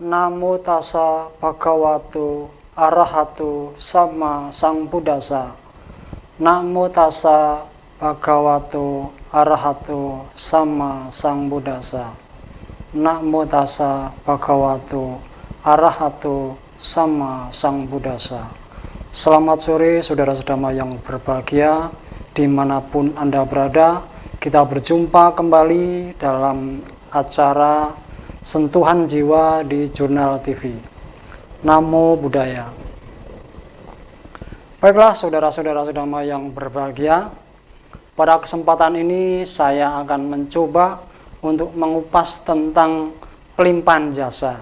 Namo tassa bhagavato arahato sama sambuddhassa. Namo tassa bhagavato arahato sama sambuddhassa. Namo tassa bhagavato arahato sama sambuddhassa. Selamat sore saudara-saudara yang berbahagia dimanapun Anda berada. Kita berjumpa kembali dalam acara Sentuhan Jiwa di Jurnal TV. Namo Buddhaya. Baiklah saudara-saudara yang berbahagia, pada kesempatan ini saya akan mencoba untuk mengupas tentang pelimpahan jasa.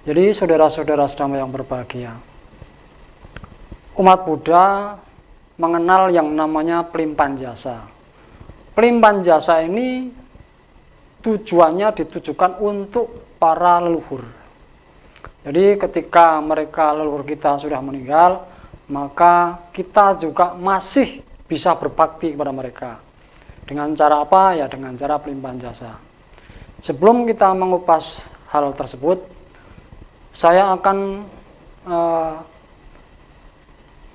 Jadi saudara-saudara yang berbahagia, umat Buddha mengenal yang namanya pelimpahan jasa. Pelimpahan jasa ini tujuannya ditujukan untuk para leluhur. Jadi ketika leluhur kita sudah meninggal, maka kita juga masih bisa berbakti kepada mereka. Dengan cara apa? Ya dengan cara pelimpahan jasa. Sebelum kita mengupas hal tersebut, saya akan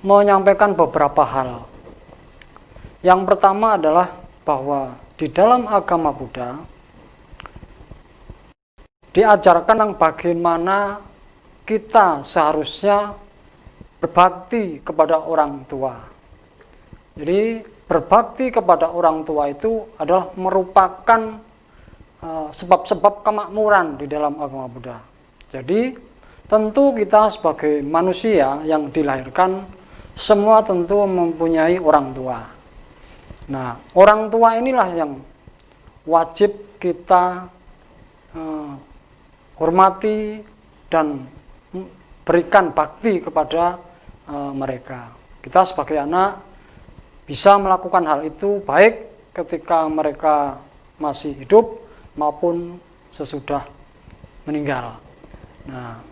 menyampaikan beberapa hal. Yang pertama adalah bahwa di dalam agama Buddha diajarkan tentang bagaimana kita seharusnya berbakti kepada orang tua. Jadi berbakti kepada orang tua itu adalah merupakan sebab-sebab kemakmuran di dalam agama Buddha. Jadi tentu kita sebagai manusia yang dilahirkan semua tentu mempunyai orang tua. Nah, orang tua inilah yang wajib kita hormati dan berikan bakti kepada mereka. Kita sebagai anak bisa melakukan hal itu baik ketika mereka masih hidup maupun sesudah meninggal. Nah,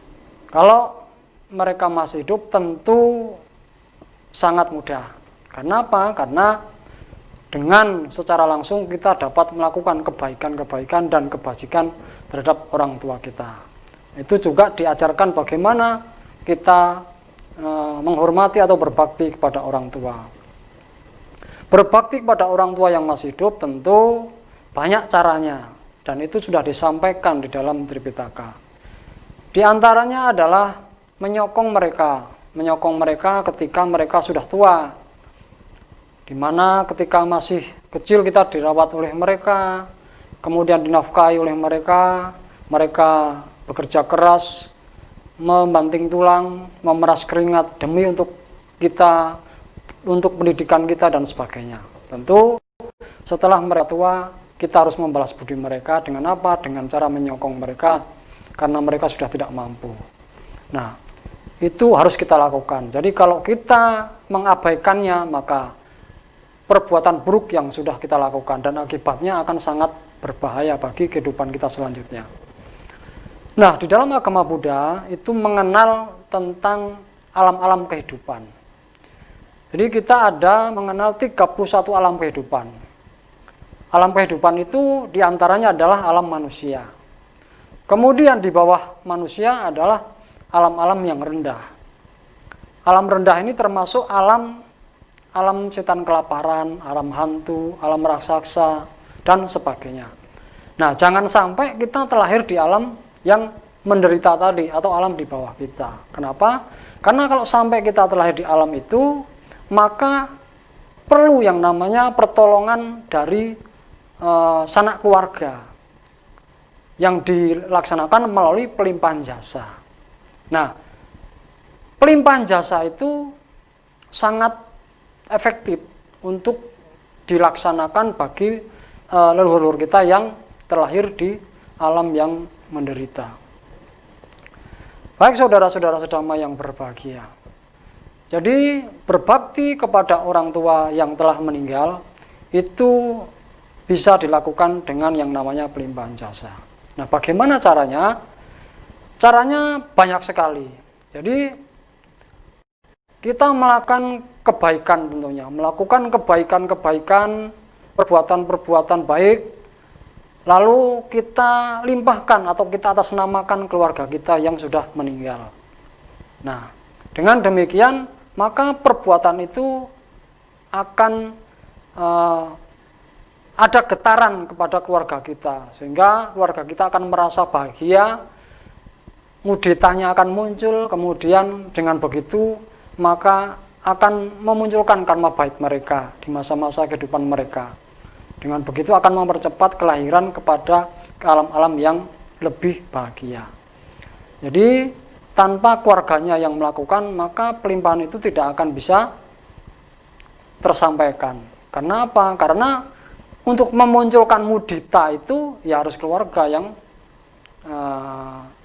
kalau mereka masih hidup tentu sangat mudah. Karena apa? Karena dengan secara langsung kita dapat melakukan kebaikan-kebaikan dan kebajikan terhadap orang tua kita. Itu juga diajarkan bagaimana kita menghormati atau berbakti kepada orang tua. Berbakti kepada orang tua yang masih hidup tentu banyak caranya, dan itu sudah disampaikan di dalam Tripitaka. Di antaranya adalah menyokong mereka ketika mereka sudah tua. Di mana ketika masih kecil kita dirawat oleh mereka, kemudian dinafkahi oleh mereka, mereka bekerja keras, membanting tulang, memeras keringat demi untuk kita, untuk pendidikan kita dan sebagainya. Tentu setelah mereka tua, kita harus membalas budi mereka dengan apa? Dengan cara menyokong mereka karena mereka sudah tidak mampu. Nah, itu harus kita lakukan. Jadi kalau kita mengabaikannya, maka perbuatan buruk yang sudah kita lakukan dan akibatnya akan sangat berbahaya bagi kehidupan kita selanjutnya. Nah, di dalam agama Buddha itu mengenal tentang alam-alam kehidupan. Jadi kita ada mengenal 31 alam kehidupan. Alam kehidupan itu diantaranya adalah alam manusia. Kemudian di bawah manusia adalah alam-alam yang rendah. Alam rendah ini termasuk alam setan kelaparan, alam hantu, alam raksasa, dan sebagainya. Nah, jangan sampai kita terlahir di alam yang menderita tadi, atau alam di bawah kita. Kenapa? Karena kalau sampai kita terlahir di alam itu, maka perlu yang namanya pertolongan dari sanak keluarga yang dilaksanakan melalui pelimpahan jasa. Nah, pelimpahan jasa itu sangat efektif untuk dilaksanakan bagi leluhur kita yang terlahir di alam yang menderita. Baik saudara-saudara yang berbahagia. Jadi berbakti kepada orang tua yang telah meninggal itu bisa dilakukan dengan yang namanya pelimpahan jasa. Nah, bagaimana caranya? Caranya banyak sekali. Jadi kita melakukan kebaikan tentunya, melakukan kebaikan-kebaikan, perbuatan-perbuatan baik lalu kita limpahkan atau kita atasnamakan keluarga kita yang sudah meninggal. Nah, dengan demikian maka perbuatan itu akan ada getaran kepada keluarga kita, sehingga keluarga kita akan merasa bahagia, muditanya akan muncul, kemudian dengan begitu maka akan memunculkan karma baik mereka di masa-masa kehidupan mereka. Dengan begitu akan mempercepat kelahiran kepada alam-alam yang lebih bahagia. Jadi tanpa keluarganya yang melakukan, maka pelimpahan itu tidak akan bisa tersampaikan. Karena apa? Karena untuk memunculkan mudita itu ya harus keluarga yang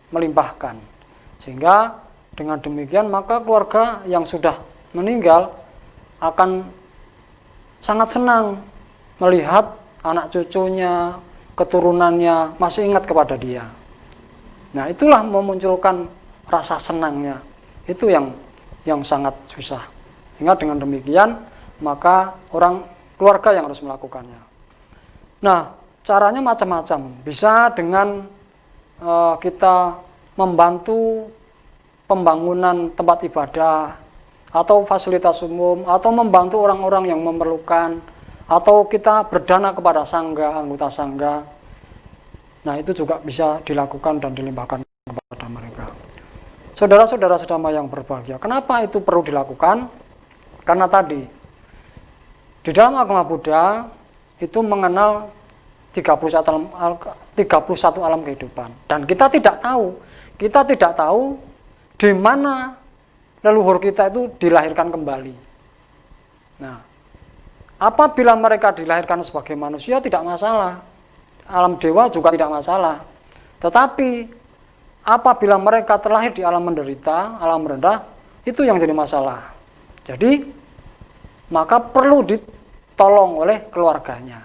melimpahkan. Sehingga dengan demikian maka keluarga yang sudah meninggal akan sangat senang melihat anak cucunya, keturunannya masih ingat kepada dia. Nah, itulah memunculkan rasa senangnya. Itu yang sangat susah. Sehingga dengan demikian maka keluarga yang harus melakukannya. Nah, caranya macam-macam. Bisa dengan kita membantu pembangunan tempat ibadah atau fasilitas umum, atau membantu orang-orang yang memerlukan, atau kita berdana kepada sangga, anggota sangga. Nah, itu juga bisa dilakukan dan dilimpahkan kepada mereka. Saudara-saudara sedama yang berbahagia, kenapa itu perlu dilakukan? Karena tadi di dalam agama Buddha itu mengenal 31 alam kehidupan, dan kita tidak tahu di mana leluhur kita itu dilahirkan kembali. Nah, apabila mereka dilahirkan sebagai manusia tidak masalah, alam dewa juga tidak masalah. Tetapi apabila mereka terlahir di alam menderita, alam rendah, itu yang jadi masalah. Jadi maka perlu ditolong oleh keluarganya.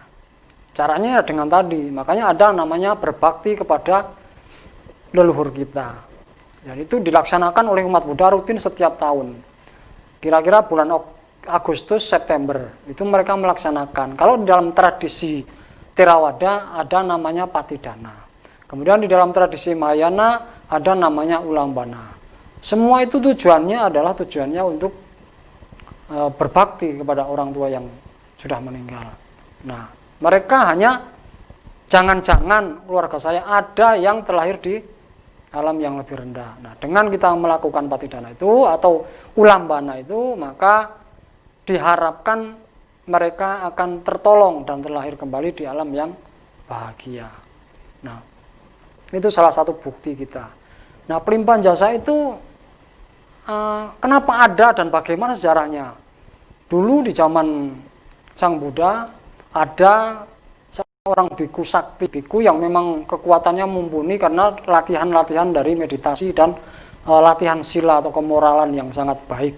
Caranya dengan tadi, makanya ada namanya berbakti kepada leluhur kita. Dan itu dilaksanakan oleh umat Buddha rutin setiap tahun. Kira-kira bulan Agustus, September, itu mereka melaksanakan. Kalau di dalam tradisi Theravada ada namanya Patidana. Kemudian di dalam tradisi Mahayana ada namanya Ulambana. Semua itu tujuannya untuk berbakti kepada orang tua yang sudah meninggal. Nah, mereka hanya jangan-jangan keluarga saya ada yang terlahir di alam yang lebih rendah. Nah, dengan kita melakukan Patidana itu atau Ulambana itu, maka diharapkan mereka akan tertolong dan terlahir kembali di alam yang bahagia. Nah, itu salah satu bukti kita. Nah, pelimpahan jasa itu kenapa ada dan bagaimana sejarahnya? Dulu di zaman Sang Buddha ada seorang biku sakti, biku yang memang kekuatannya mumpuni karena latihan-latihan dari meditasi dan latihan sila atau kemoralan yang sangat baik.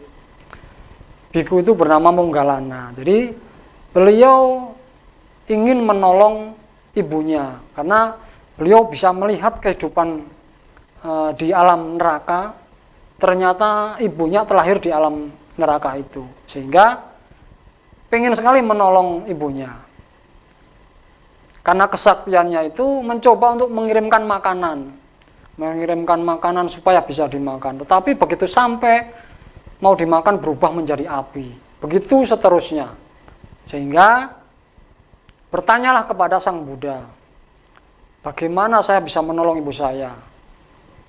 Biku itu bernama Monggalana. Jadi beliau ingin menolong ibunya karena beliau bisa melihat kehidupan di alam neraka. Ternyata ibunya terlahir di alam neraka itu, sehingga pengen sekali menolong ibunya. Karena kesaktiannya itu mencoba untuk mengirimkan makanan supaya bisa dimakan. Tetapi begitu sampai mau dimakan berubah menjadi api. Begitu seterusnya. Sehingga bertanyalah kepada Sang Buddha, bagaimana saya bisa menolong ibu saya?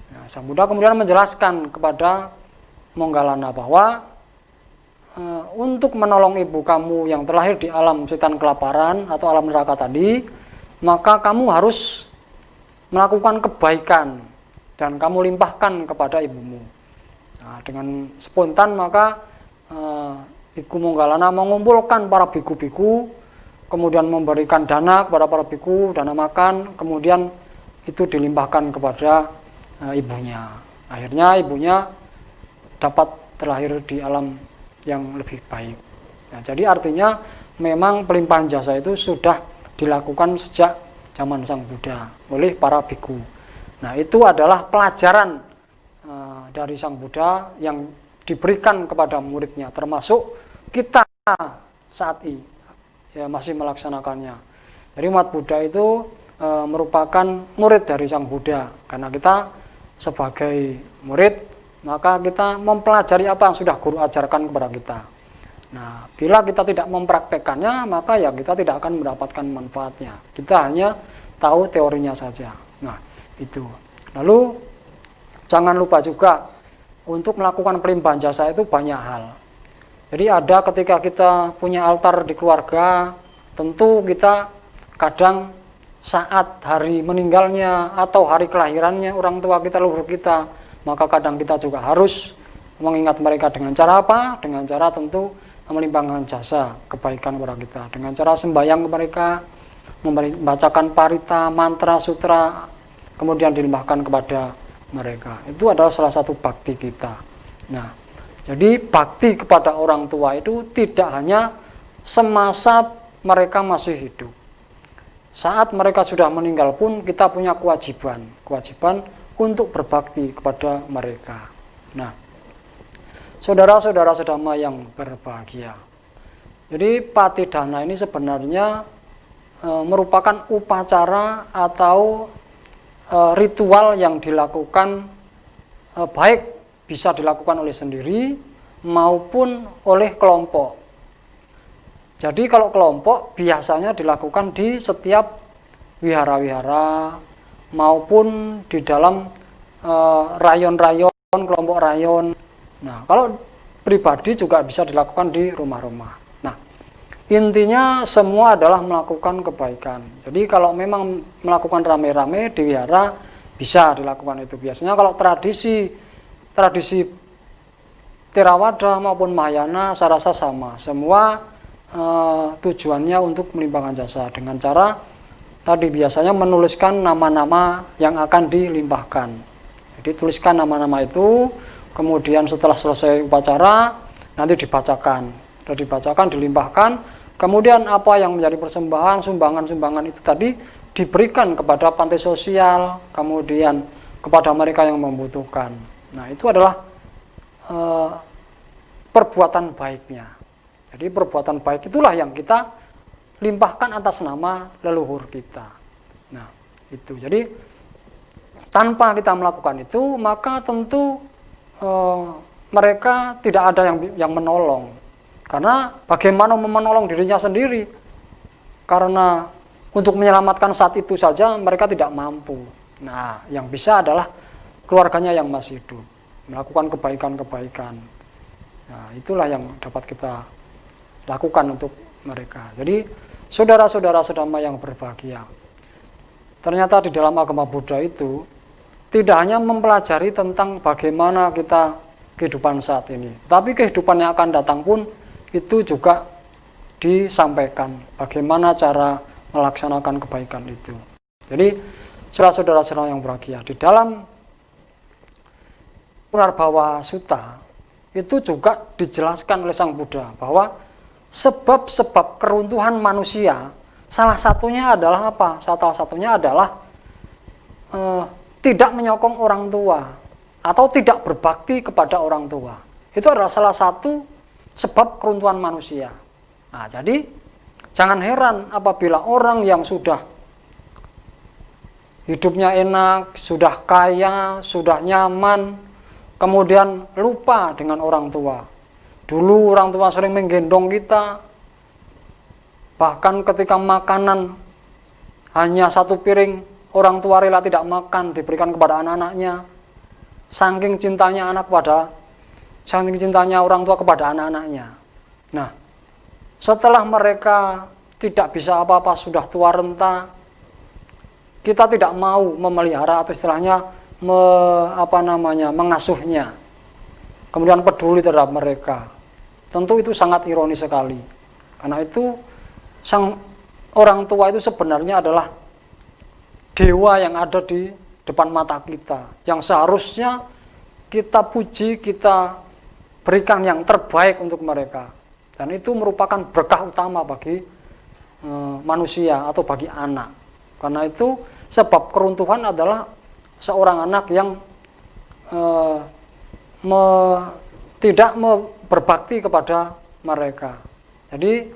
Nah, Sang Buddha kemudian menjelaskan kepada Monggalana bahwa untuk menolong ibu kamu yang terlahir di alam setan kelaparan atau alam neraka tadi, maka kamu harus melakukan kebaikan dan kamu limpahkan kepada ibumu. Nah, dengan spontan maka Biku Monggalana mengumpulkan para biku-biku, kemudian memberikan dana kepada para biku, dana makan, kemudian itu dilimpahkan kepada ibunya. Akhirnya ibunya dapat terlahir di alam yang lebih baik. Nah, jadi artinya memang pelimpahan jasa itu sudah dilakukan sejak zaman Sang Buddha oleh para biku. Nah, itu adalah pelajaran dari Sang Buddha yang diberikan kepada muridnya, termasuk kita saat ini ya, masih melaksanakannya. Jadi umat Buddha itu merupakan murid dari Sang Buddha. Karena kita sebagai murid, maka kita mempelajari apa yang sudah guru ajarkan kepada kita. Nah, bila kita tidak mempraktekannya, maka ya kita tidak akan mendapatkan manfaatnya. Kita hanya tahu teorinya saja. Nah, itu. Lalu jangan lupa juga untuk melakukan pelimpahan jasa itu banyak hal. Jadi ada ketika kita punya altar di keluarga, tentu kita kadang saat hari meninggalnya atau hari kelahirannya orang tua kita, leluhur kita, maka kadang kita juga harus mengingat mereka dengan cara apa? Dengan cara tentu melimpahkan jasa kebaikan kepada kita, dengan cara sembahyang ke mereka, membacakan parita, mantra, sutra, kemudian dilimpahkan kepada mereka. Itu adalah salah satu bakti kita. Nah, jadi bakti kepada orang tua itu tidak hanya semasa mereka masih hidup. Saat mereka sudah meninggal pun kita punya kewajiban untuk berbakti kepada mereka. Nah, saudara-saudara sedama yang berbahagia. Jadi patidana ini sebenarnya merupakan upacara atau ritual yang dilakukan baik bisa dilakukan oleh sendiri maupun oleh kelompok. Jadi kalau kelompok biasanya dilakukan di setiap wihara-wihara maupun di dalam rayon-rayon, kelompok rayon. Nah, kalau pribadi juga bisa dilakukan di rumah-rumah. Nah, intinya semua adalah melakukan kebaikan. Jadi kalau memang melakukan rame-rame di wihara bisa dilakukan itu. Biasanya kalau tradisi Theravada maupun Mahayana saya rasa sama. Semua tujuannya untuk melimpahkan jasa dengan cara tadi biasanya menuliskan nama-nama yang akan dilimpahkan. Jadi tuliskan nama-nama itu, kemudian setelah selesai upacara nanti dibacakan, dilimpahkan, kemudian apa yang menjadi persembahan, sumbangan-sumbangan itu tadi diberikan kepada panti sosial, kemudian kepada mereka yang membutuhkan. Nah, itu adalah perbuatan baiknya. Jadi perbuatan baik itulah yang kita limpahkan atas nama leluhur kita. Nah, itu. Jadi tanpa kita melakukan itu, maka tentu mereka tidak ada yang menolong. Karena bagaimana menolong dirinya sendiri? Karena untuk menyelamatkan saat itu saja mereka tidak mampu. Nah, yang bisa adalah keluarganya yang masih hidup, melakukan kebaikan-kebaikan. Nah, itulah yang dapat kita lakukan untuk mereka. Jadi, saudara-saudara sedama yang berbahagia, ternyata di dalam agama Buddha itu tidak hanya mempelajari tentang bagaimana kita kehidupan saat ini, tapi kehidupan yang akan datang pun itu juga disampaikan bagaimana cara melaksanakan kebaikan itu. Jadi, saudara-saudara sedama yang berbahagia, di dalam Punarbhawa Sutta itu juga dijelaskan oleh Sang Buddha bahwa sebab-sebab keruntuhan manusia salah satunya adalah apa? Salah satunya adalah tidak menyokong orang tua atau tidak berbakti kepada orang tua. Itu adalah salah satu sebab keruntuhan manusia. Nah, jadi jangan heran apabila orang yang sudah hidupnya enak, sudah kaya, sudah nyaman, kemudian lupa dengan orang tua. Dulu orang tua sering menggendong kita, bahkan ketika makanan hanya satu piring, orang tua rela tidak makan, diberikan kepada anak-anaknya. Saking cintanya orang tua kepada anak-anaknya. Nah, setelah mereka tidak bisa apa-apa, sudah tua renta, kita tidak mau memelihara atau istilahnya mengasuhnya, kemudian peduli terhadap mereka. Tentu itu sangat ironis sekali, karena itu sang orang tua itu sebenarnya adalah dewa yang ada di depan mata kita, yang seharusnya kita puji, kita berikan yang terbaik untuk mereka, dan itu merupakan berkah utama bagi manusia atau bagi anak. Karena itu sebab keruntuhan adalah seorang anak yang tidak berbakti kepada mereka. Jadi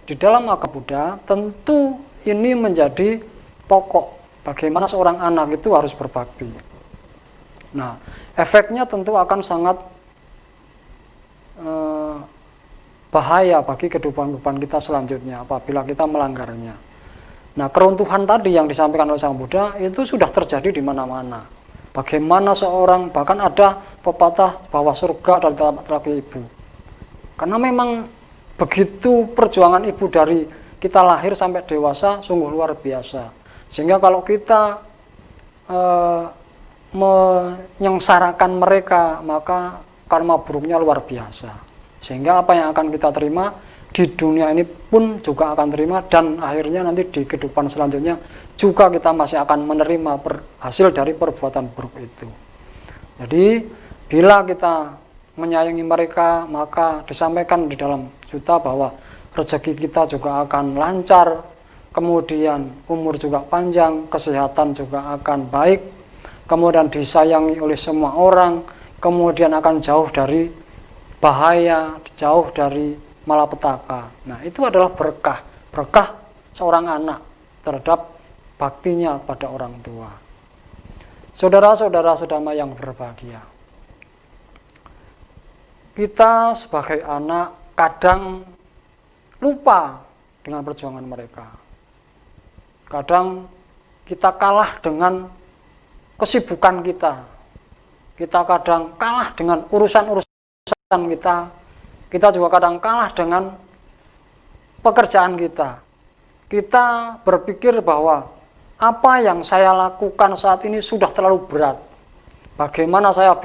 di dalam agama Buddha tentu ini menjadi pokok bagaimana seorang anak itu harus berbakti. Nah, efeknya tentu akan sangat bahaya bagi kehidupan kita selanjutnya apabila kita melanggarnya. Nah, keruntuhan tadi yang disampaikan oleh Sang Buddha itu sudah terjadi di mana-mana. Bagaimana seorang, bahkan ada pepatah bahwa surga dari telapak kaki ibu. Karena memang begitu perjuangan ibu dari kita lahir sampai dewasa sungguh luar biasa. Sehingga kalau kita menyengsarakan mereka, maka karma buruknya luar biasa. Sehingga apa yang akan kita terima di dunia ini pun juga akan terima, dan akhirnya nanti di kehidupan selanjutnya juga kita masih akan menerima hasil dari perbuatan buruk itu. Jadi bila kita menyayangi mereka, maka disampaikan di dalam Sutta bahwa rezeki kita juga akan lancar, kemudian umur juga panjang, kesehatan juga akan baik, kemudian disayangi oleh semua orang, kemudian akan jauh dari bahaya, jauh dari malapetaka. Nah, itu adalah berkah seorang anak terhadap baktinya pada orang tua. Saudara-saudara sedama yang berbahagia, kita sebagai anak kadang lupa dengan perjuangan mereka. Kadang kita kalah dengan kesibukan kita. Kita kadang kalah dengan urusan kita. Kita juga kadang kalah dengan pekerjaan kita. Kita berpikir bahwa apa yang saya lakukan saat ini sudah terlalu berat. Bagaimana saya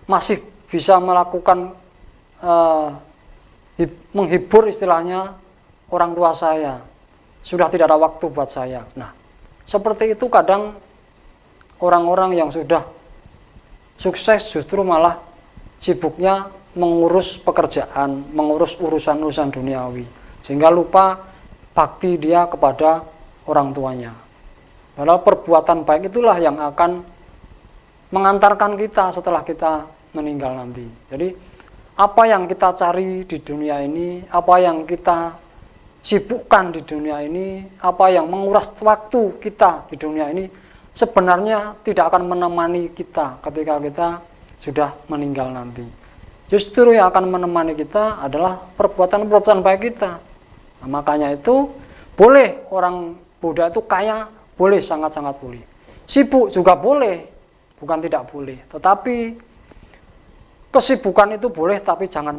masih bisa melakukan menghibur istilahnya orang tua saya. Sudah tidak ada waktu buat saya. Nah, seperti itu kadang orang-orang yang sudah sukses justru malah sibuknya mengurus pekerjaan, mengurus urusan-urusan duniawi, sehingga lupa bakti dia kepada orang tuanya. Padahal perbuatan baik itulah yang akan mengantarkan kita setelah kita meninggal nanti. Jadi apa yang kita cari di dunia ini, apa yang kita sibukkan di dunia ini, apa yang menguras waktu kita di dunia ini, sebenarnya tidak akan menemani kita ketika kita sudah meninggal nanti. Justru yang akan menemani kita adalah perbuatan-perbuatan baik kita. Nah, makanya itu boleh orang Buddha itu kaya, boleh, sangat-sangat boleh. Sibuk juga boleh, bukan tidak boleh. Tetapi kesibukan itu boleh, tapi jangan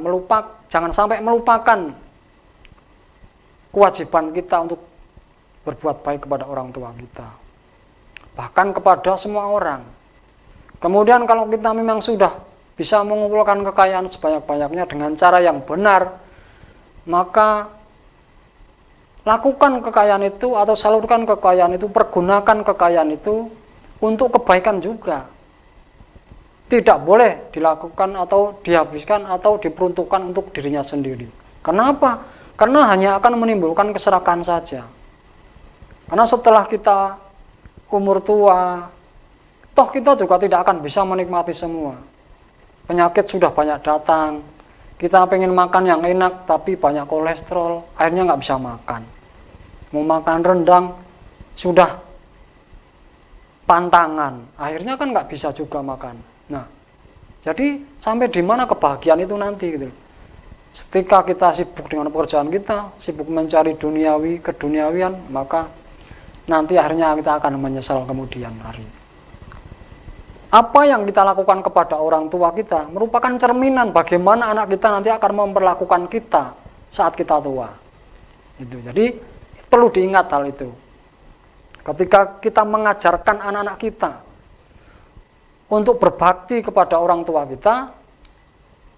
sampai melupakan kewajiban kita untuk berbuat baik kepada orang tua kita, bahkan kepada semua orang. Kemudian kalau kita memang sudah bisa mengumpulkan kekayaan sebanyak-banyaknya dengan cara yang benar, maka lakukan kekayaan itu atau salurkan kekayaan itu, pergunakan kekayaan itu untuk kebaikan juga. Tidak boleh dilakukan atau dihabiskan atau diperuntukkan untuk dirinya sendiri. Kenapa? Karena hanya akan menimbulkan keserakahan saja. Karena setelah kita umur tua, toh kita juga tidak akan bisa menikmati semua. Penyakit sudah banyak datang, kita pengen makan yang enak tapi banyak kolesterol, akhirnya nggak bisa makan. Mau makan rendang sudah pantangan, akhirnya kan nggak bisa juga makan. Nah, jadi sampai di mana kebahagiaan itu nanti gitu. Ketika kita sibuk dengan pekerjaan kita, sibuk mencari keduniawian, maka nanti akhirnya kita akan menyesal kemudian hari. Apa yang kita lakukan kepada orang tua kita merupakan cerminan bagaimana anak kita nanti akan memperlakukan kita saat kita tua. Itu. Jadi perlu diingat hal itu. Ketika kita mengajarkan anak-anak kita untuk berbakti kepada orang tua kita,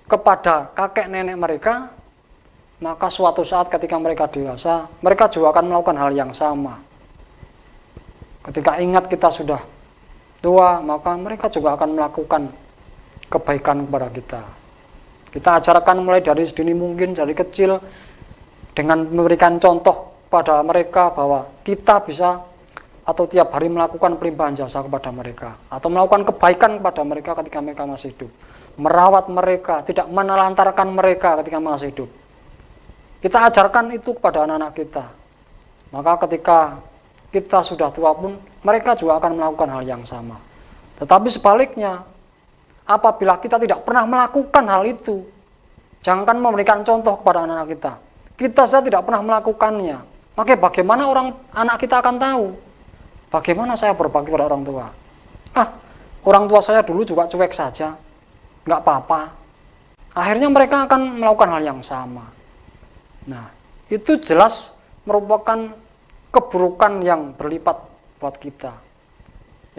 kepada kakek nenek mereka, maka suatu saat ketika mereka dewasa, mereka juga akan melakukan hal yang sama. Ketika ingat kita sudah tua, maka mereka juga akan melakukan kebaikan kepada kita. Kita ajarkan mulai dari sedini mungkin, dari kecil, dengan memberikan contoh pada mereka bahwa kita bisa atau tiap hari melakukan pelimpahan jasa kepada mereka, atau melakukan kebaikan kepada mereka ketika mereka masih hidup. Merawat mereka, tidak menelantarkan mereka ketika masih hidup. Kita ajarkan itu kepada anak-anak kita. Maka ketika kita sudah tua pun, mereka juga akan melakukan hal yang sama. Tetapi sebaliknya, apabila kita tidak pernah melakukan hal itu, jangankan memberikan contoh kepada anak-anak kita saja tidak pernah melakukannya, maka bagaimana anak kita akan tahu bagaimana saya berbakti pada orang tua? Orang tua saya dulu juga cuek saja, nggak apa-apa. Akhirnya mereka akan melakukan hal yang sama. Nah, itu jelas merupakan keburukan yang berlipat buat kita.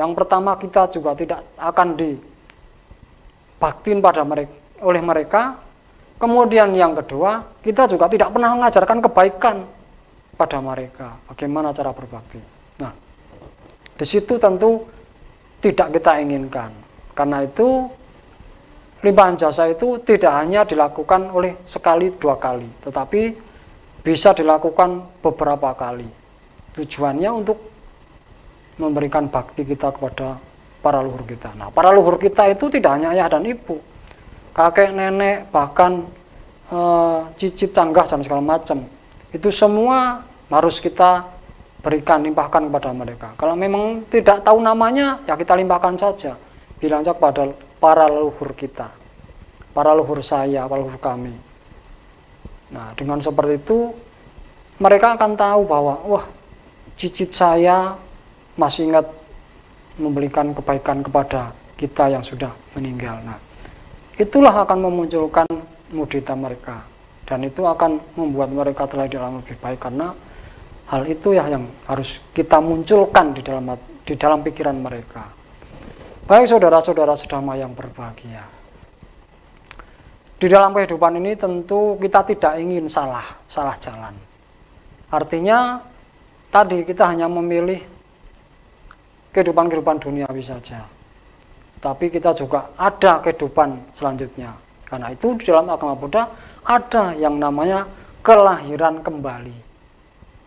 Yang pertama, kita juga tidak akan dibaktiin oleh mereka. Kemudian yang kedua, kita juga tidak pernah mengajarkan kebaikan pada mereka. Bagaimana cara berbakti? Nah, di situ tentu tidak kita inginkan. Karena itu, limpahan jasa itu tidak hanya dilakukan oleh sekali, 2 kali, tetapi bisa dilakukan beberapa kali. Tujuannya untuk memberikan bakti kita kepada para leluhur kita. Nah, para leluhur kita itu tidak hanya ayah dan ibu, kakek, nenek, bahkan cicit, canggah, dan segala macam. Itu semua harus kita berikan, limpahkan kepada mereka. Kalau memang tidak tahu namanya, ya kita limpahkan saja. Bilang saja kepada para leluhur kita, para leluhur saya, para leluhur kami. Nah, dengan seperti itu, mereka akan tahu bahwa, wah, cicit saya masih ingat memberikan kebaikan kepada kita yang sudah meninggal. Nah, itulah akan memunculkan mudita mereka, dan itu akan membuat mereka terlahir dalam lebih baik, karena hal itu ya yang harus kita munculkan di dalam pikiran mereka. Baik saudara-saudara sedama yang berbahagia, di dalam kehidupan ini tentu kita tidak ingin salah jalan. Artinya tadi kita hanya memilih kehidupan duniawi saja, tapi kita juga ada kehidupan selanjutnya. Karena itu di dalam agama Buddha ada yang namanya kelahiran kembali.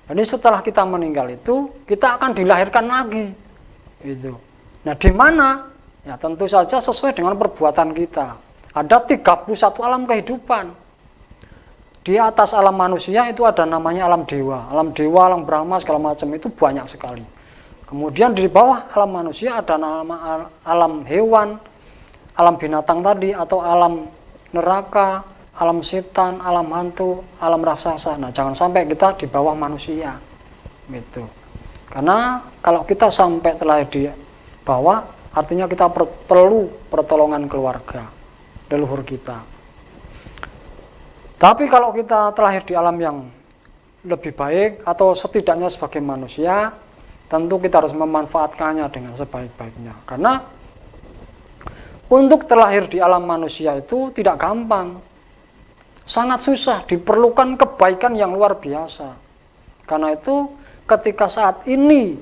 Jadi setelah kita meninggal itu, kita akan dilahirkan lagi. Gitu. Nah, di mana? Ya tentu saja sesuai dengan perbuatan kita. Ada 31 alam kehidupan. Di atas alam manusia itu ada namanya alam dewa. Alam dewa, alam Brahma, segala macam itu banyak sekali. Kemudian di bawah alam manusia ada nama alam hewan, alam binatang tadi, atau alam neraka, alam setan, alam hantu, alam raksasa. Nah, jangan sampai kita di bawah manusia, gitu. Karena kalau kita sampai terlahir di bawah, artinya kita perlu pertolongan keluarga, leluhur kita. Tapi kalau kita terlahir di alam yang lebih baik, atau setidaknya sebagai manusia, tentu kita harus memanfaatkannya dengan sebaik-baiknya. Karena untuk terlahir di alam manusia itu tidak gampang, sangat susah, diperlukan kebaikan yang luar biasa. Karena itu ketika saat ini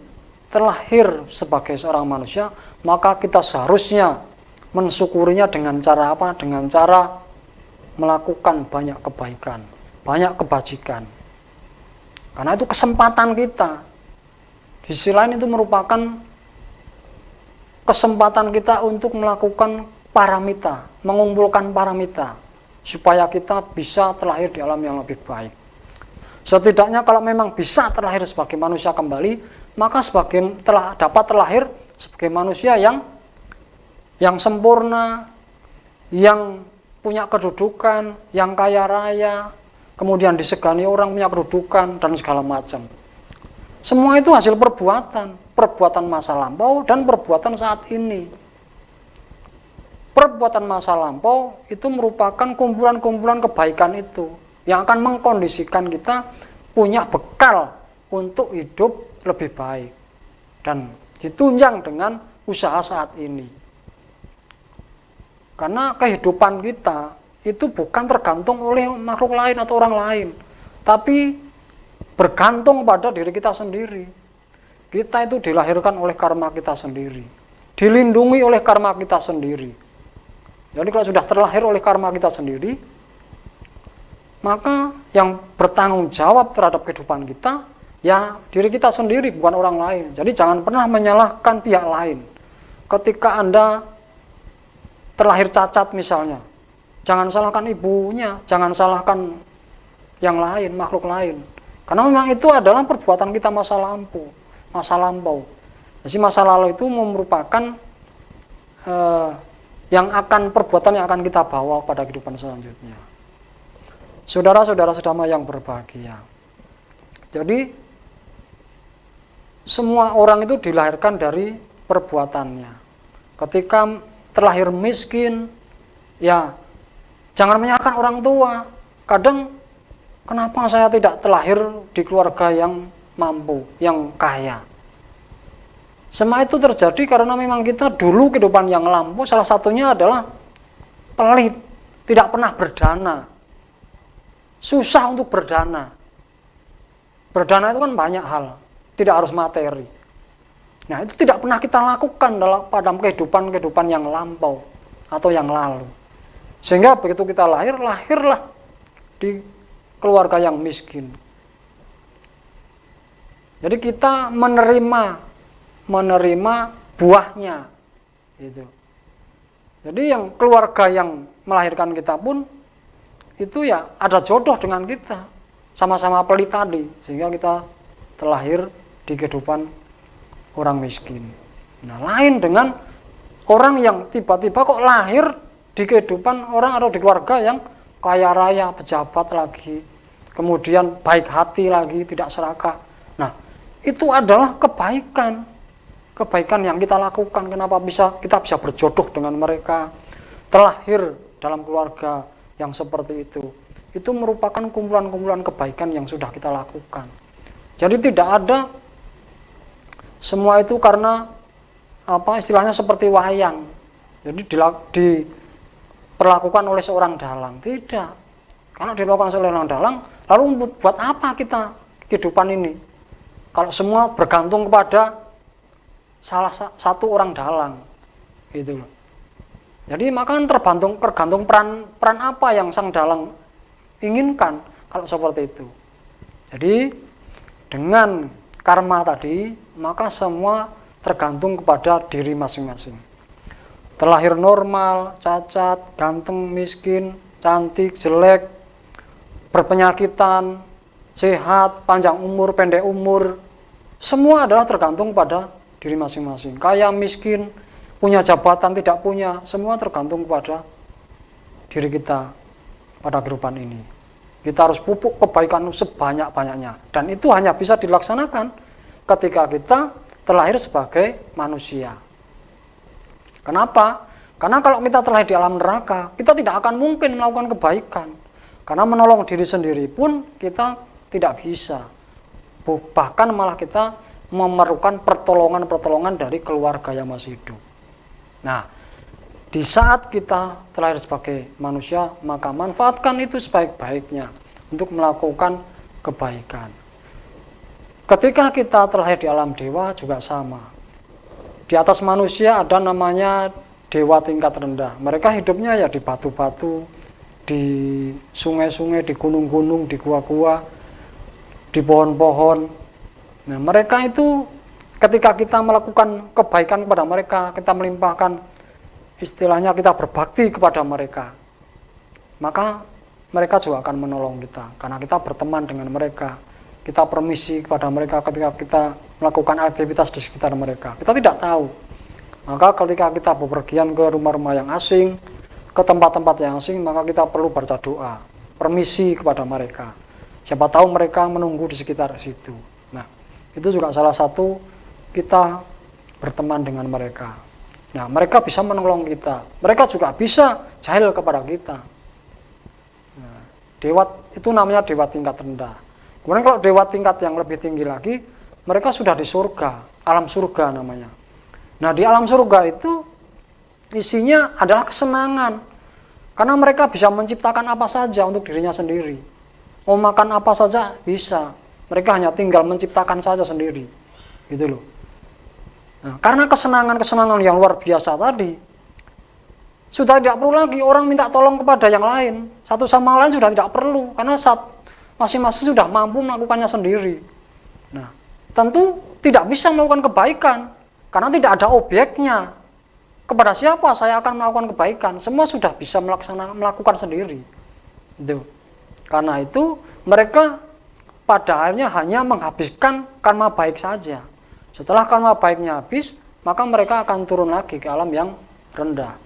terlahir sebagai seorang manusia, maka kita seharusnya mensyukurinya dengan cara apa? Dengan cara melakukan banyak kebaikan, banyak kebajikan. Karena itu kesempatan kita. Di sisi lain itu merupakan kesempatan kita untuk melakukan paramita, mengumpulkan paramita, supaya kita bisa terlahir di alam yang lebih baik. Setidaknya kalau memang bisa terlahir sebagai manusia kembali, maka dapat terlahir sebagai manusia yang sempurna, yang punya kedudukan, yang kaya raya, kemudian disegani orang, punya kedudukan, dan segala macam. Semua itu hasil perbuatan masa lampau dan perbuatan saat ini. Perbuatan masa lampau itu merupakan kumpulan-kumpulan kebaikan itu yang akan mengkondisikan kita punya bekal untuk hidup lebih baik dan ditunjang dengan usaha saat ini. Karena kehidupan kita itu bukan tergantung oleh makhluk lain atau orang lain, tapi bergantung pada diri kita sendiri. Kita itu dilahirkan oleh karma kita sendiri, dilindungi oleh karma kita sendiri. Jadi kalau sudah terlahir oleh karma kita sendiri, maka yang bertanggung jawab terhadap kehidupan kita, ya diri kita sendiri, bukan orang lain. Jadi jangan pernah menyalahkan pihak lain. Ketika Anda terlahir cacat misalnya, jangan salahkan ibunya, jangan salahkan yang lain, makhluk lain. Karena memang itu adalah perbuatan kita masa lampau. masa lampau. Jadi masa lalu itu merupakan perbuatan yang akan kita bawa pada kehidupan selanjutnya. Saudara-saudara sedama yang berbahagia. Jadi semua orang itu dilahirkan dari perbuatannya. Ketika terlahir miskin, ya jangan menyalahkan orang tua. Kadang, kenapa saya tidak terlahir di keluarga yang mampu, yang kaya? Semua itu terjadi karena memang kita dulu kehidupan yang lampau, salah satunya adalah pelit, tidak pernah berdana. Susah untuk berdana. Berdana itu kan banyak hal, tidak harus materi. Nah, itu tidak pernah kita lakukan pada kehidupan yang lampau atau yang lalu. Sehingga begitu kita lahirlah di keluarga yang miskin. Jadi kita menerima buahnya gitu. Jadi yang keluarga yang melahirkan kita pun itu ya ada jodoh dengan kita, sama-sama pelit tadi, sehingga kita terlahir di kehidupan orang miskin. Nah, lain dengan orang yang tiba-tiba kok lahir di kehidupan orang atau di keluarga yang kaya raya, pejabat lagi, kemudian baik hati lagi, tidak serakah. Nah, itu adalah kebaikan yang kita lakukan. Kenapa kita bisa berjodoh dengan mereka, terlahir dalam keluarga yang seperti itu. Itu merupakan kumpulan-kumpulan kebaikan yang sudah kita lakukan. Jadi tidak ada semua itu karena istilahnya seperti wayang. Jadi diperlakukan oleh seorang dalang. Tidak. Karena dilakukan oleh seorang dalang, lalu buat apa kita kehidupan ini? Kalau semua bergantung kepada salah satu orang dalang, gitu loh. Jadi maka tergantung peran apa yang sang dalang inginkan kalau seperti itu. Jadi dengan karma tadi, maka semua tergantung kepada diri masing-masing. Terlahir normal, cacat, ganteng, miskin, cantik, jelek, berpenyakitan, sehat, panjang umur, pendek umur, semua adalah tergantung pada diri masing-masing. Kaya, miskin, punya jabatan, tidak punya, semua tergantung kepada diri kita pada kehidupan ini. Kita harus pupuk kebaikan sebanyak-banyaknya, dan itu hanya bisa dilaksanakan ketika kita terlahir sebagai manusia. Kenapa? Karena kalau kita terlahir di alam neraka, kita tidak akan mungkin melakukan kebaikan. Karena menolong diri sendiri pun kita tidak bisa. Bahkan malah kita memerlukan pertolongan dari keluarga yang masih hidup. Nah, di saat kita terlahir sebagai manusia, maka manfaatkan itu sebaik-baiknya untuk melakukan kebaikan. Ketika kita terlahir di alam dewa juga sama. Di atas manusia ada namanya dewa tingkat rendah. Mereka hidupnya ya di batu-batu, di sungai-sungai, di gunung-gunung, di gua-gua, di pohon-pohon. Nah, mereka itu ketika kita melakukan kebaikan kepada mereka, kita melimpahkan, istilahnya kita berbakti kepada mereka, maka mereka juga akan menolong kita, karena kita berteman dengan mereka, kita permisi kepada mereka ketika kita melakukan aktivitas di sekitar mereka. Kita tidak tahu, maka ketika kita bepergian ke rumah-rumah yang asing, ke tempat-tempat yang asing, maka kita perlu baca doa, permisi kepada mereka. Siapa tahu mereka menunggu di sekitar situ. Nah, itu juga salah satu kita berteman dengan mereka. Nah, mereka bisa menolong kita. Mereka juga bisa jahil kepada kita. Nah, dewa itu namanya dewa tingkat rendah. Kemudian kalau dewa tingkat yang lebih tinggi lagi, mereka sudah di surga, alam surga namanya. Nah, di alam surga itu isinya adalah kesenangan. Karena mereka bisa menciptakan apa saja untuk dirinya sendiri. Mau makan apa saja bisa. Mereka hanya tinggal menciptakan saja sendiri, gitu loh. Nah, karena kesenangan yang luar biasa tadi, sudah tidak perlu lagi orang minta tolong kepada yang lain. Satu sama lain sudah tidak perlu, karena masing-masing sudah mampu melakukannya sendiri. Nah, tentu tidak bisa melakukan kebaikan, karena tidak ada objeknya. Kepada siapa saya akan melakukan kebaikan? Semua sudah bisa melakukan sendiri. Gitu. Karena itu mereka pada akhirnya hanya menghabiskan karma baik saja. Setelah karma baiknya habis, maka mereka akan turun lagi ke alam yang rendah.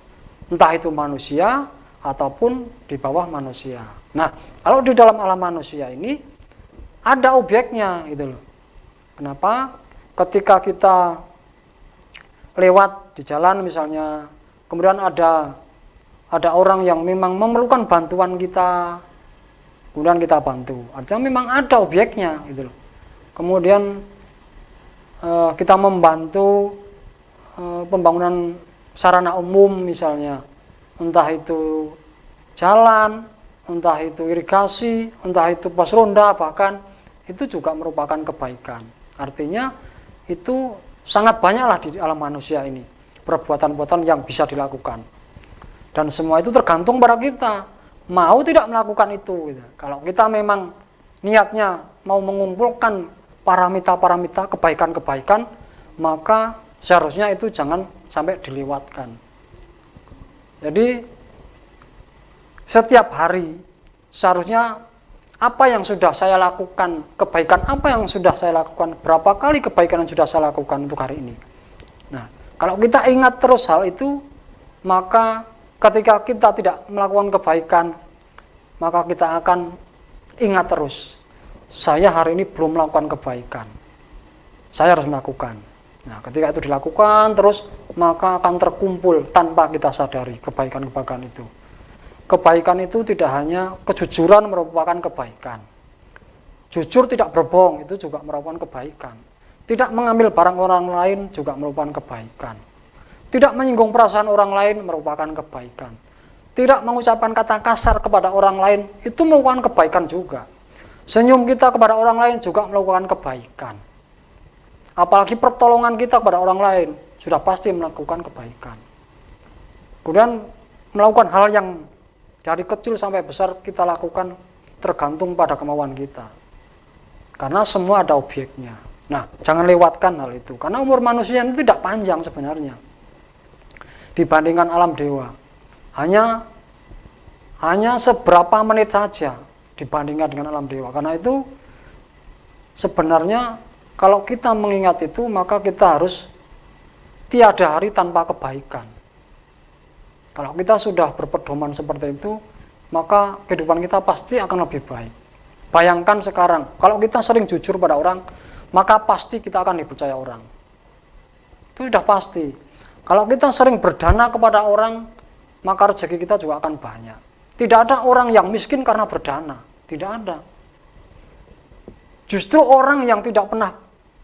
Entah itu manusia ataupun di bawah manusia. Nah, kalau di dalam alam manusia ini ada objeknya gitu loh. Kenapa? Ketika kita lewat di jalan misalnya, kemudian ada orang yang memang memerlukan bantuan kita, kemudian kita bantu. Artinya memang ada objeknya gitu loh. Kemudian kita membantu pembangunan sarana umum misalnya, entah itu jalan, entah itu irigasi, entah itu pos ronda, bahkan itu juga merupakan kebaikan. Artinya itu sangat banyaklah di alam manusia ini perbuatan-perbuatan yang bisa dilakukan, dan semua itu tergantung pada kita mau tidak melakukan itu gitu. Kalau kita memang niatnya mau mengumpulkan paramita-paramita kebaikan-kebaikan, maka seharusnya itu jangan sampai dilewatkan. Jadi setiap hari seharusnya apa yang sudah saya lakukan, kebaikan apa yang sudah saya lakukan, berapa kali kebaikan yang sudah saya lakukan untuk hari ini. Nah, kalau kita ingat terus hal itu, maka ketika kita tidak melakukan kebaikan, maka kita akan ingat terus, saya hari ini belum melakukan kebaikan, saya harus melakukan. Nah, ketika itu dilakukan terus, maka akan terkumpul tanpa kita sadari kebaikan-kebaikan itu. Kebaikan itu tidak hanya kejujuran merupakan kebaikan. Jujur tidak berbohong itu juga merupakan kebaikan. Tidak mengambil barang orang lain juga merupakan kebaikan. Tidak menyinggung perasaan orang lain merupakan kebaikan. Tidak mengucapkan kata kasar kepada orang lain itu merupakan kebaikan juga. Senyum kita kepada orang lain juga merupakan kebaikan. Apalagi pertolongan kita kepada orang lain sudah pasti melakukan kebaikan. Kemudian melakukan hal yang dari kecil sampai besar kita lakukan tergantung pada kemauan kita. Karena semua ada objeknya. Nah, jangan lewatkan hal itu. Karena umur manusia itu tidak panjang sebenarnya dibandingkan alam dewa. Hanya seberapa menit saja dibandingkan dengan alam dewa. Karena itu sebenarnya kalau kita mengingat itu, maka kita harus tiada hari tanpa kebaikan. Kalau kita sudah berpedoman seperti itu, maka kehidupan kita pasti akan lebih baik. Bayangkan sekarang, kalau kita sering jujur pada orang, maka pasti kita akan dipercaya orang. Itu sudah pasti. Kalau kita sering berdana kepada orang, maka rezeki kita juga akan banyak. Tidak ada orang yang miskin karena berdana. Tidak ada. Justru orang yang tidak pernah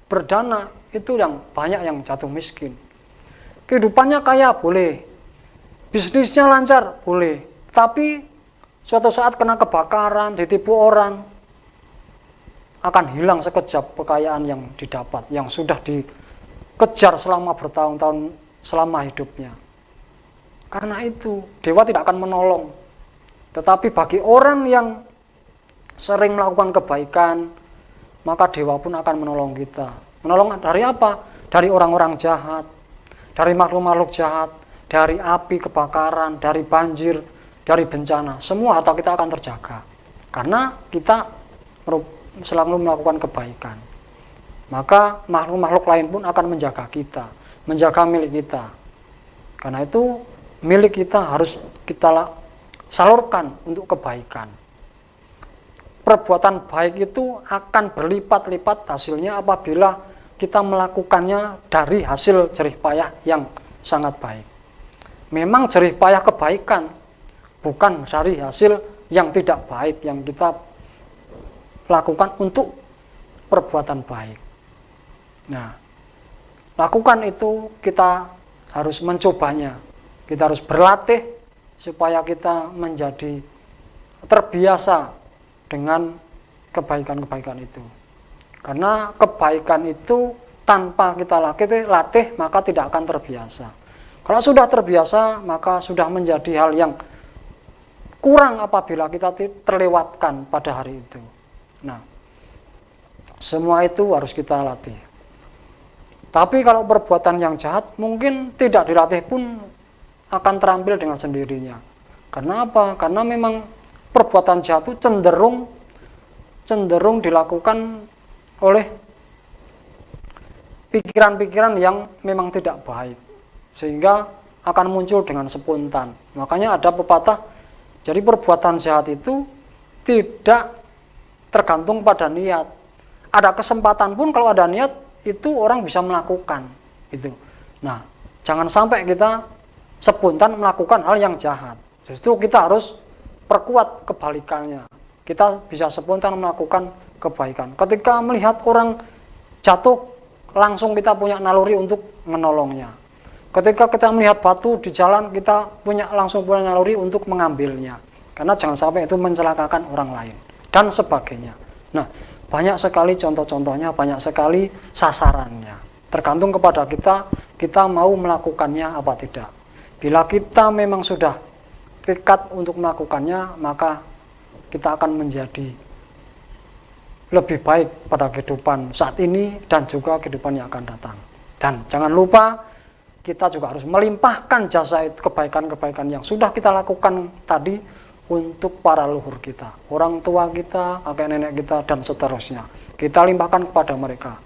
berdana, itu yang banyak yang jatuh miskin. Kehidupannya kaya boleh, bisnisnya lancar boleh, tapi suatu saat kena kebakaran, ditipu orang, akan hilang sekejap kekayaan yang didapat, yang sudah dikejar selama bertahun-tahun selama hidupnya. Karena itu dewa tidak akan menolong. Tetapi bagi orang yang sering melakukan kebaikan, maka dewa pun akan menolong kita. Menolong dari apa? Dari orang-orang jahat, dari makhluk-makhluk jahat, dari api kebakaran, dari banjir, dari bencana. Semua harta kita akan terjaga. Karena kita selalu melakukan kebaikan. Maka makhluk-makhluk lain pun akan menjaga kita, menjaga milik kita. Karena itu milik kita harus kita salurkan untuk kebaikan. Perbuatan baik itu akan berlipat-lipat hasilnya apabila kita melakukannya dari hasil jerih payah yang sangat baik. Memang jerih payah kebaikan, bukan dari hasil yang tidak baik yang kita lakukan untuk perbuatan baik. Nah, lakukan itu kita harus mencobanya. Kita harus berlatih supaya kita menjadi terbiasa dengan kebaikan-kebaikan itu. Karena kebaikan itu tanpa kita latih maka tidak akan terbiasa. Kalau sudah terbiasa maka sudah menjadi hal yang kurang apabila kita terlewatkan pada hari itu. Nah, semua itu harus kita latih. Tapi kalau perbuatan yang jahat mungkin tidak dilatih pun akan terampil dengan sendirinya. Karena apa? Karena memang perbuatan jahat itu cenderung dilakukan oleh pikiran-pikiran yang memang tidak baik, sehingga akan muncul dengan spontan. Makanya ada pepatah, jadi perbuatan jahat itu tidak tergantung pada niat. Ada kesempatan pun kalau ada niat itu orang bisa melakukan gitu. Nah, jangan sampai kita spontan melakukan hal yang jahat. Justru kita harus perkuat kebalikannya. Kita bisa spontan melakukan kebaikan. Ketika melihat orang jatuh, langsung kita punya naluri untuk menolongnya. Ketika kita melihat batu di jalan, kita langsung punya naluri untuk mengambilnya. Karena jangan sampai itu mencelakakan orang lain dan sebagainya. Nah, banyak sekali contoh-contohnya, banyak sekali sasarannya. Tergantung kepada kita mau melakukannya apa tidak. Bila kita memang sudah tekad untuk melakukannya, maka kita akan menjadi lebih baik pada kehidupan saat ini dan juga kehidupan yang akan datang. Dan jangan lupa kita juga harus melimpahkan jasa itu, kebaikan-kebaikan yang sudah kita lakukan tadi untuk para leluhur kita, orang tua kita, kakek nenek kita, dan seterusnya. Kita limpahkan kepada mereka.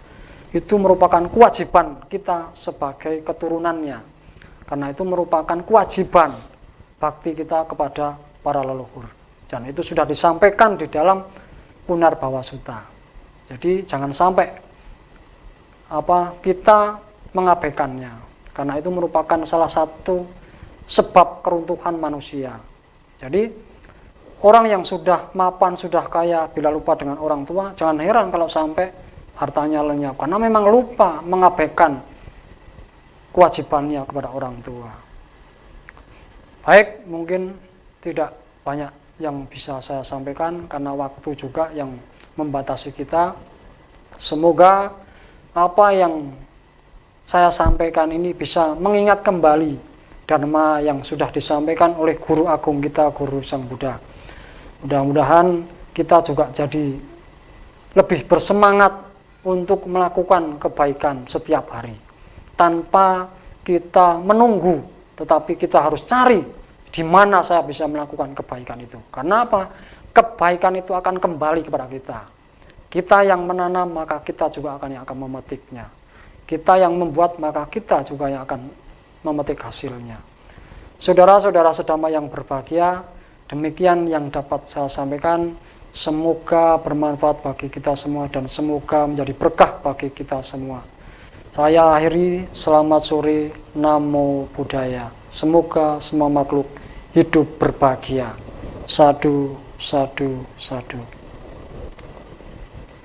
Itu merupakan kewajiban kita sebagai keturunannya. Karena itu merupakan kewajiban bakti kita kepada para leluhur. Dan itu sudah disampaikan di dalam Punarbawa Sutta. Jadi jangan sampai kita mengabaikannya, karena itu merupakan salah satu sebab keruntuhan manusia. Jadi orang yang sudah mapan, sudah kaya, bila lupa dengan orang tua, jangan heran kalau sampai hartanya lenyap, karena memang lupa mengabaikan kewajibannya kepada orang tua. Baik, mungkin tidak banyak yang bisa saya sampaikan karena waktu juga yang membatasi kita. Semoga apa yang saya sampaikan ini bisa mengingat kembali dharma yang sudah disampaikan oleh guru agung kita, Guru Sang Buddha. Mudah-mudahan kita juga jadi lebih bersemangat untuk melakukan kebaikan setiap hari tanpa kita menunggu, tetapi kita harus cari di mana saya bisa melakukan kebaikan itu. Karena apa? Kebaikan itu akan kembali kepada kita. Kita yang menanam, maka kita juga yang akan memetiknya. Kita yang membuat, maka kita juga yang akan memetik hasilnya. Saudara-saudara sedama yang berbahagia, demikian yang dapat saya sampaikan. Semoga bermanfaat bagi kita semua dan semoga menjadi berkah bagi kita semua. Saya akhiri, selamat sore, Namo Buddhaya. Semoga semua makhluk hidup berbahagia. Sadu, sadu, sadu.